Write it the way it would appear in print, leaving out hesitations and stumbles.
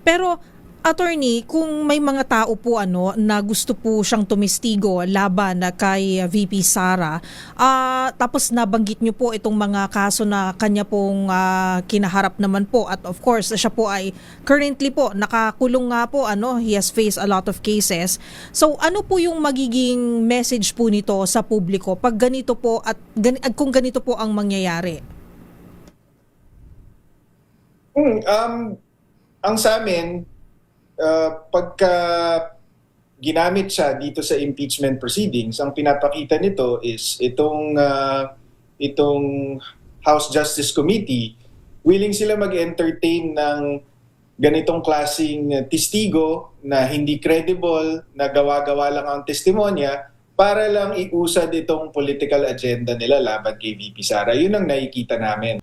Pero attorney, kung may mga tao po na gusto po siyang tumistigo laban na kay VP Sara, tapos nabanggit niyo po itong mga kaso na kanya pong kinaharap naman po, at of course siya po ay currently po nakakulong nga po, he has faced a lot of cases. So ano po yung magiging message po nito sa publiko pag ganito po at kung ganito po ang mangyayari? Ang sa amin, pagka ginamit siya dito sa impeachment proceedings, ang pinapakita nito is itong House Justice Committee, willing sila mag-entertain ng ganitong klaseng testigo na hindi credible, na gawa-gawa lang ang testimonya para lang iusad itong political agenda nila laban kay VP Sara. Yun ang nakikita namin.